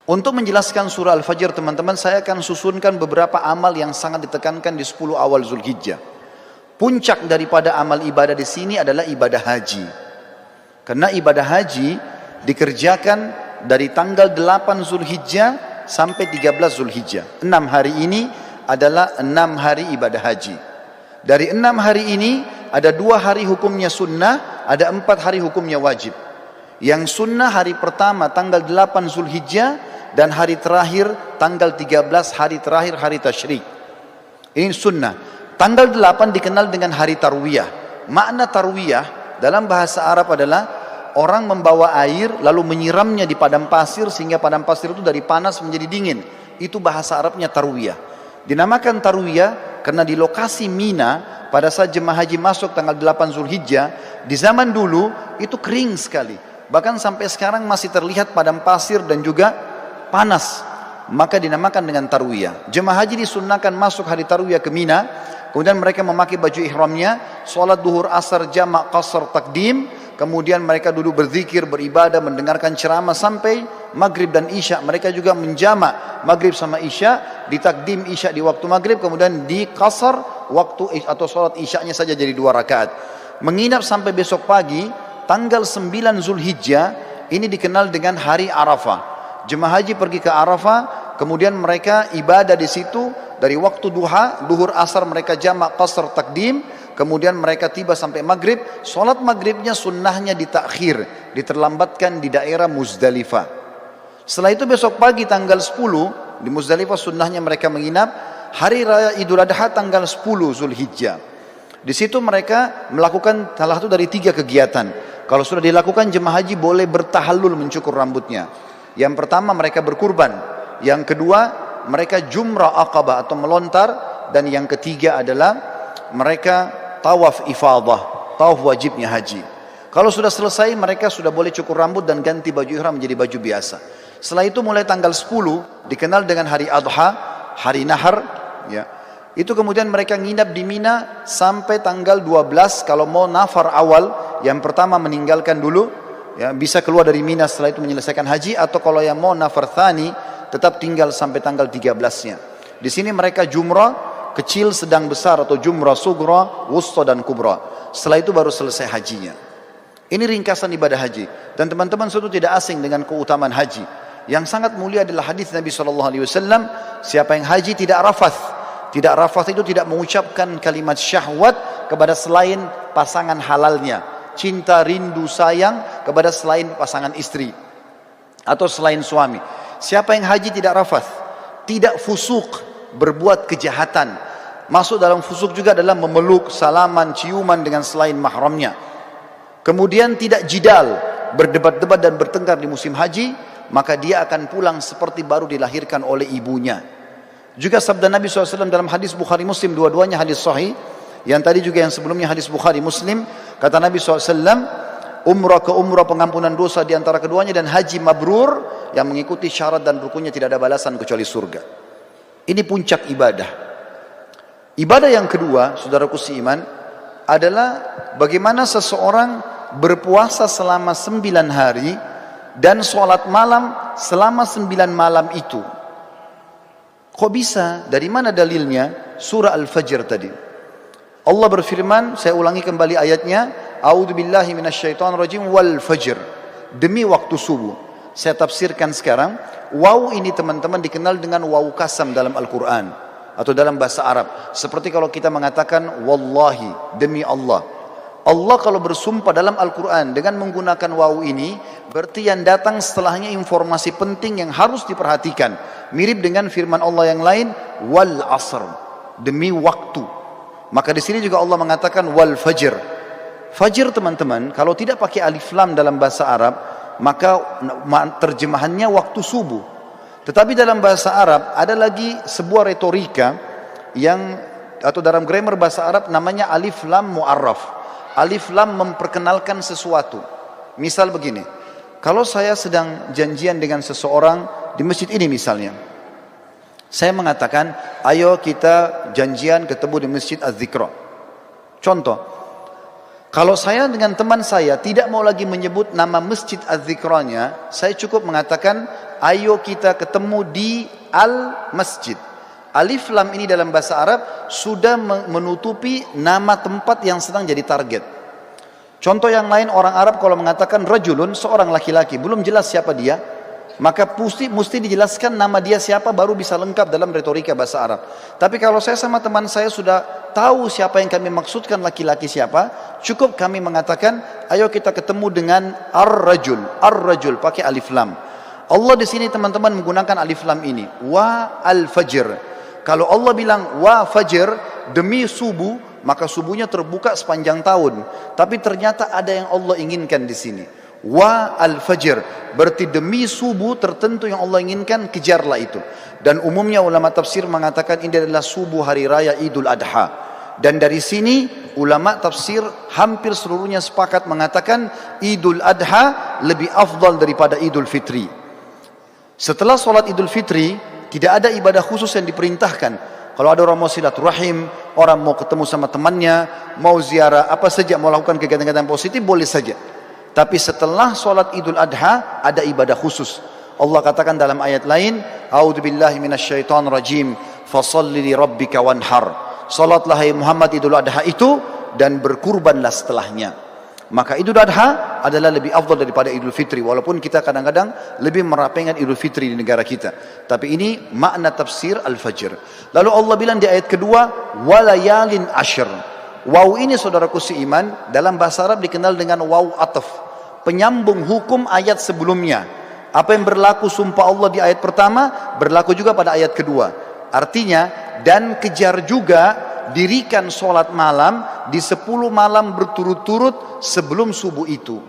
Untuk menjelaskan surah Al-Fajr teman-teman, saya akan susunkan beberapa amal yang sangat ditekankan di 10 awal Zulhijjah. Puncak daripada amal ibadah di sini adalah ibadah haji. Karena ibadah haji dikerjakan dari tanggal 8 Zulhijjah sampai 13 Zulhijjah. 6 hari ini adalah 6 hari ibadah haji. Dari 6 hari ini ada 2 hari hukumnya sunnah, ada 4 hari hukumnya wajib. Yang sunnah hari pertama tanggal 8 Zulhijjah, dan hari terakhir tanggal 13 hari terakhir hari tasyrik. Ini sunnah. Tanggal 8 dikenal dengan hari tarwiyah. Makna tarwiyah dalam bahasa Arab adalah orang membawa air lalu menyiramnya di padang pasir sehingga padang pasir itu dari panas menjadi dingin. Itu bahasa Arabnya tarwiyah. Dinamakan tarwiyah karena di lokasi Mina pada saat jemaah haji masuk tanggal 8 Zulhijjah, di zaman dulu itu kering sekali. Bahkan sampai sekarang masih terlihat padang pasir dan juga panas, maka dinamakan dengan tarwiyah. Jemaah haji disunnahkan masuk hari tarwiyah ke Mina, kemudian mereka memakai baju ihramnya, sholat duhur asar jamak qasar takdim, kemudian mereka duduk berzikir, beribadah, mendengarkan ceramah sampai maghrib dan isya. Mereka juga menjamak maghrib sama isya, ditakdim isya di waktu maghrib, kemudian di qasar waktu atau sholat isyanya saja jadi 2 rakaat. Menginap sampai besok pagi, tanggal 9 Zulhijjah, ini dikenal dengan hari Arafah. Jemaah haji pergi ke Arafah, kemudian mereka ibadah di situ dari waktu duha, duhur asar mereka jamak qasar takdim, kemudian mereka tiba sampai maghrib. Solat maghribnya sunnahnya ditakhir, diterlambatkan di daerah Muzdalifah. Setelah itu besok pagi tanggal 10 di Muzdalifah sunnahnya mereka menginap. Hari raya Idul Adha tanggal 10 Zulhijjah. Di situ mereka melakukan salah satu dari 3 kegiatan. Kalau sudah dilakukan, jemaah haji boleh bertahallul mencukur rambutnya. Yang pertama mereka berkurban, yang kedua mereka jumrah aqabah atau melontar, dan yang ketiga adalah mereka tawaf ifadah, tawaf wajibnya haji. Kalau sudah selesai mereka sudah boleh cukur rambut dan ganti baju ihram menjadi baju biasa. Setelah itu mulai tanggal 10 dikenal dengan hari Adha, hari Nahar, ya. Itu kemudian mereka nginap di Mina sampai tanggal 12. Kalau mau nafar awal, yang pertama meninggalkan dulu, ya, bisa keluar dari Mina setelah itu menyelesaikan haji, atau kalau yang mau nafar thani tetap tinggal sampai tanggal 13-nya. Di sini mereka jumrah kecil, sedang, besar, atau jumrah sugra, wusta dan kubra. Setelah itu baru selesai hajinya. Ini ringkasan ibadah haji. Dan teman-teman sudah tidak asing dengan keutamaan haji. Yang sangat mulia adalah hadis Nabi SAW, siapa yang haji tidak rafath. Tidak rafath itu tidak mengucapkan kalimat syahwat kepada selain pasangan halalnya. Cinta, rindu, sayang kepada selain pasangan istri atau selain suami. Siapa yang haji tidak rafath, tidak fusuk, berbuat kejahatan. Masuk dalam fusuk juga adalah memeluk, salaman, ciuman dengan selain mahramnya. Kemudian tidak jidal, berdebat-debat dan bertengkar di musim haji, maka dia akan pulang seperti baru dilahirkan oleh ibunya. Juga sabda Nabi SAW dalam hadis Bukhari Muslim, dua-duanya hadis sahih. Yang tadi juga yang sebelumnya hadis Bukhari Muslim, kata Nabi SAW, umrah ke umrah pengampunan dosa di antara keduanya, dan haji mabrur yang mengikuti syarat dan rukunnya tidak ada balasan kecuali surga. Ini puncak ibadah. Ibadah yang kedua, saudaraku seiman, adalah bagaimana seseorang berpuasa selama 9 hari dan sholat malam selama 9 malam itu. Kok bisa? Dari mana dalilnya? Surah Al-Fajr tadi. Allah berfirman, saya ulangi kembali ayatnya, A'udzubillahi minasyaitonirrajim wal fajr. Demi waktu subuh. Saya tafsirkan sekarang. Waw ini teman-teman dikenal dengan waw kasam dalam Al-Quran atau dalam bahasa Arab. Seperti kalau kita mengatakan wallahi, demi Allah. Allah kalau bersumpah dalam Al-Quran dengan menggunakan waw ini, berarti yang datang setelahnya informasi penting yang harus diperhatikan. Mirip dengan firman Allah yang lain, wal asr, demi waktu. Maka di sini juga Allah mengatakan wal fajr. Fajr teman-teman, kalau tidak pakai alif lam dalam bahasa Arab, maka terjemahannya waktu subuh. Tetapi dalam bahasa Arab ada lagi sebuah retorika yang, atau dalam grammar bahasa Arab namanya alif lam mu'arraf. Alif lam memperkenalkan sesuatu. Misal begini, kalau saya sedang janjian dengan seseorang di masjid ini misalnya, saya mengatakan, ayo kita janjian ketemu di masjid Az-Zikra. Contoh, Kalau saya dengan teman saya tidak mau lagi menyebut nama masjid Az-Zikranya, saya cukup mengatakan, ayo kita ketemu di Al-Masjid. Alif lam ini dalam bahasa Arab sudah menutupi nama tempat yang sedang jadi target. Contoh yang lain, orang Arab kalau mengatakan rajulun, seorang laki-laki, belum jelas siapa dia, maka mesti dijelaskan nama dia siapa baru bisa lengkap dalam retorika bahasa Arab. Tapi kalau saya sama teman saya sudah tahu siapa yang kami maksudkan laki-laki siapa, cukup kami mengatakan, ayo kita ketemu dengan ar-rajul. Ar-rajul pakai alif lam. Allah di sini teman-teman menggunakan alif lam ini. Wa al-fajr. Kalau Allah bilang wa fajr, demi subuh, maka subuhnya terbuka sepanjang tahun. Tapi ternyata ada yang Allah inginkan di sini. Wa al-fajr, berarti demi subuh tertentu yang Allah inginkan, kejarlah itu. Dan umumnya ulama tafsir mengatakan ini adalah subuh hari raya Idul Adha. Dan dari sini ulama tafsir hampir seluruhnya sepakat mengatakan Idul Adha lebih afdal daripada Idul Fitri. Setelah sholat Idul Fitri tidak ada ibadah khusus yang diperintahkan. Kalau ada orang mau silaturahim, orang mau ketemu sama temannya, mau ziarah, apa saja, mau lakukan kegiatan-kegiatan positif, boleh saja. Tapi setelah sholat Idul Adha ada ibadah khusus. Allah katakan dalam ayat lain, A'udzubillahi minasyaitonir rajim, fasholli li rabbika wanhar. Salatlah hai Muhammad Idul Adha itu dan berkurbanlah setelahnya. Maka Idul Adha adalah lebih afdal daripada Idul Fitri, walaupun kita kadang-kadang lebih merapengan Idul Fitri di negara kita. Tapi ini makna tafsir Al-Fajr. Lalu Allah bilang di ayat kedua, walayalin ashr. Waw ini saudaraku seiman dalam bahasa Arab dikenal dengan waw ataf, penyambung hukum ayat sebelumnya. Apa yang berlaku sumpah Allah di ayat pertama berlaku juga pada ayat kedua. Artinya, dan kejar juga dirikan sholat malam di 10 malam berturut-turut sebelum subuh itu.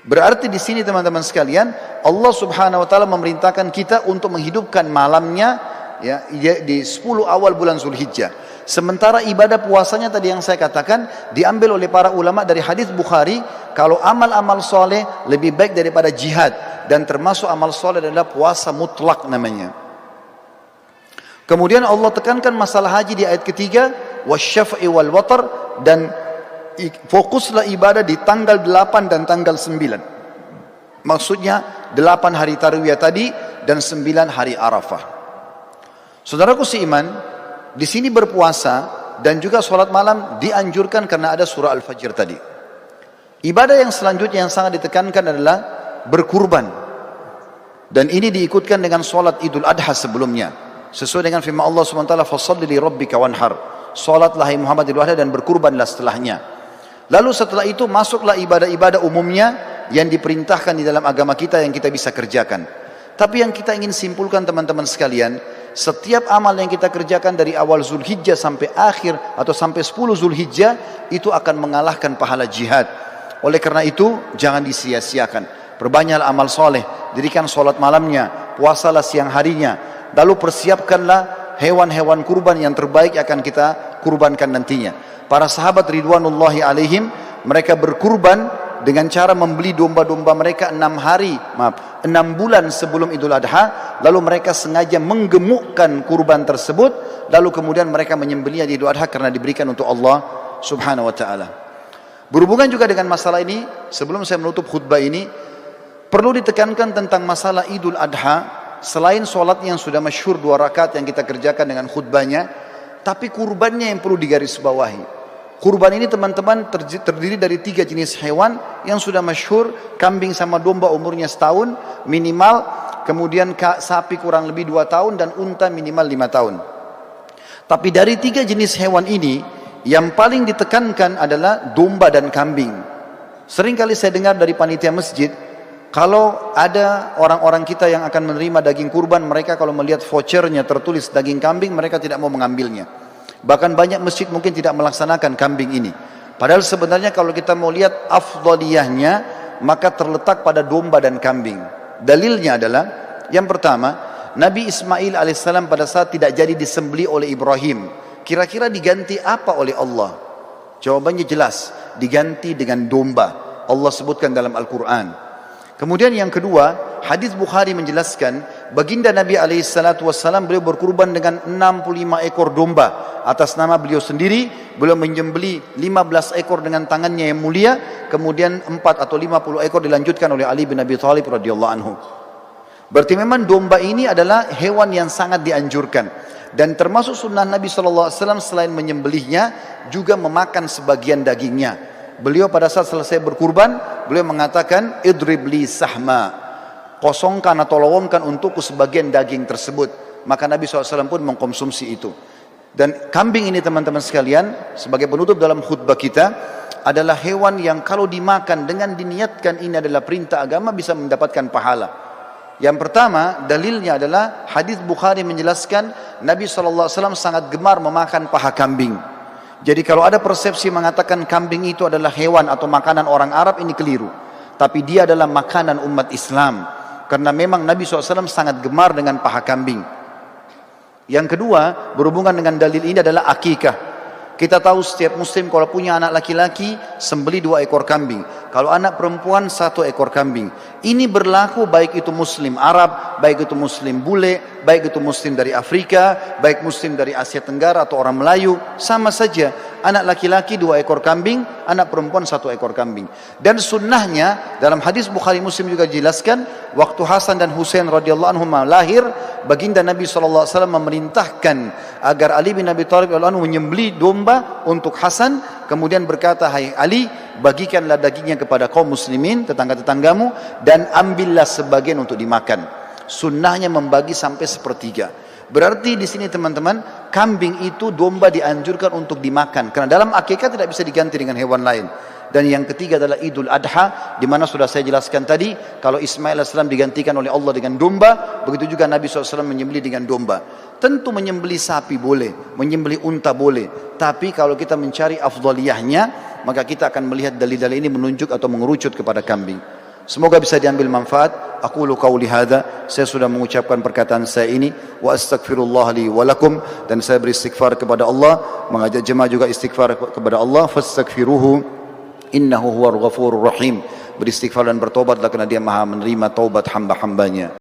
Berarti di sini teman-teman sekalian, Allah Subhanahu wa taala memerintahkan kita untuk menghidupkan malamnya ya di 10 awal bulan Zulhijjah. Sementara ibadah puasanya tadi yang saya katakan diambil oleh para ulama dari hadis Bukhari, kalau amal-amal soleh lebih baik daripada jihad, dan termasuk amal soleh adalah puasa mutlak namanya. Kemudian Allah tekankan masalah haji di ayat ketiga, wasyaf'i wal watar, dan fokuslah ibadah di tanggal 8 dan tanggal 9. Maksudnya 8 hari tarwiyah tadi dan 9 hari Arafah. Saudaraku seiman, di sini berpuasa dan juga sholat malam dianjurkan karena ada surah Al-Fajr tadi. Ibadah yang selanjutnya yang sangat ditekankan adalah berkurban. Dan ini diikutkan dengan sholat Idul Adha sebelumnya. Sesuai dengan firman Allah SWT, fasholli li rabbika wanhar. Salatlah hai Muhammad Idul Adha dan berkurbanlah setelahnya. Lalu setelah itu masuklah ibadah-ibadah umumnya yang diperintahkan di dalam agama kita yang kita bisa kerjakan. Tapi yang kita ingin simpulkan teman-teman sekalian, setiap amal yang kita kerjakan dari awal Zulhijjah sampai akhir atau sampai 10 Zulhijjah itu akan mengalahkan pahala jihad. Oleh karena itu jangan disia-siakan. Perbanyaklah amal soleh, dirikan sholat malamnya, puasalah siang harinya. Lalu persiapkanlah hewan-hewan kurban yang terbaik akan kita kurbankan nantinya. Para sahabat ridwanullahi alaihim, mereka berkurban dengan cara membeli domba-domba mereka 6 bulan sebelum Idul Adha. Lalu mereka sengaja menggemukkan kurban tersebut, lalu kemudian mereka menyembelihnya di Idul Adha karena diberikan untuk Allah Subhanahu wa taala. Berhubungan juga dengan masalah ini, sebelum saya menutup khutbah ini, perlu ditekankan tentang masalah Idul Adha. Selain sholat yang sudah masyhur 2 rakaat yang kita kerjakan dengan khutbahnya, tapi kurbannya yang perlu digarisbawahi. Kurban ini teman-teman terdiri dari 3 jenis hewan yang sudah masyhur, kambing sama domba umurnya setahun minimal, kemudian sapi kurang lebih 2 tahun, dan unta minimal 5 tahun. Tapi dari 3 jenis hewan ini, yang paling ditekankan adalah domba dan kambing. Sering kali saya dengar dari panitia masjid, kalau ada orang-orang kita yang akan menerima daging kurban, mereka kalau melihat vouchernya tertulis daging kambing, mereka tidak mau mengambilnya. Bahkan banyak masjid mungkin tidak melaksanakan kambing ini. Padahal sebenarnya kalau kita mau lihat afdaliyahnya, maka terletak pada domba dan kambing. Dalilnya adalah, yang pertama, Nabi Ismail alaihissalam pada saat tidak jadi disembelih oleh Ibrahim, kira-kira diganti apa oleh Allah? Jawabannya jelas, diganti dengan domba. Allah sebutkan dalam Al-Quran. Kemudian yang kedua, hadis Bukhari menjelaskan Baginda Nabi SAW beliau berkurban dengan 65 ekor domba atas nama beliau sendiri. Beliau menyembelih 15 ekor dengan tangannya yang mulia, kemudian 4 atau 50 ekor dilanjutkan oleh Ali bin Abi Thalib radhiyallahu anhu. Berarti memang domba ini adalah hewan yang sangat dianjurkan, dan termasuk sunnah Nabi SAW selain menyembelihnya juga memakan sebagian dagingnya. Beliau pada saat selesai berkurban, beliau mengatakan, idrib li sahma, kosongkan atau lowongkan untukku sebagian daging tersebut. Maka Nabi SAW pun mengkonsumsi itu. Dan kambing ini teman-teman sekalian, sebagai penutup dalam khutbah kita, adalah hewan yang kalau dimakan dengan diniatkan ini adalah perintah agama bisa mendapatkan pahala. Yang pertama, dalilnya adalah hadis Bukhari menjelaskan Nabi SAW sangat gemar memakan paha kambing. Jadi kalau ada persepsi mengatakan kambing itu adalah hewan atau makanan orang Arab, ini keliru. Tapi dia adalah makanan umat Islam. Karena memang Nabi SAW sangat gemar dengan paha kambing. Yang kedua, berhubungan dengan dalil ini adalah akikah. Kita tahu setiap muslim kalau punya anak laki-laki, sembelih 2 ekor kambing. Kalau anak perempuan 1 ekor kambing. Ini berlaku baik itu muslim Arab, baik itu muslim bule, baik itu muslim dari Afrika, baik muslim dari Asia Tenggara atau orang Melayu. Sama saja, anak laki-laki 2 ekor kambing, anak perempuan 1 ekor kambing. Dan sunnahnya dalam hadis Bukhari Muslim juga dijelaskan, waktu Hasan dan Husain radhiyallahu anhum lahir, baginda Nabi SAW memerintahkan agar Ali bin Abi Thalib radhiyallahu anhu menyembelih domba untuk Hasan, kemudian berkata, hai Ali, bagikanlah dagingnya kepada kaum muslimin, tetangga-tetanggamu, dan ambillah sebagian untuk dimakan. Sunnahnya membagi sampai 1/3. Berarti di sini teman-teman, kambing itu domba dianjurkan untuk dimakan, karena dalam akikah tidak bisa diganti dengan hewan lain. Dan yang ketiga adalah Idul Adha, di mana sudah saya jelaskan tadi, kalau Ismail AS digantikan oleh Allah dengan domba, begitu juga Nabi SAW menyembelih dengan domba. Tentu menyembelih sapi boleh, menyembelih unta boleh, tapi kalau kita mencari afdaliyahnya, maka kita akan melihat dalil-dalil ini menunjuk atau mengerucut kepada kambing. Semoga bisa diambil manfaat. Aqulu qauli hadza, saya sudah mengucapkan perkataan saya ini, wa astaghfirullah li wa lakum, dan saya beristighfar kepada Allah, mengajak jemaah juga istighfar kepada Allah, fastaghfiruhu innahu huwal ghafurur rahim. Beristighfar dan bertobatlah karena dia Maha menerima taubat hamba-hambanya.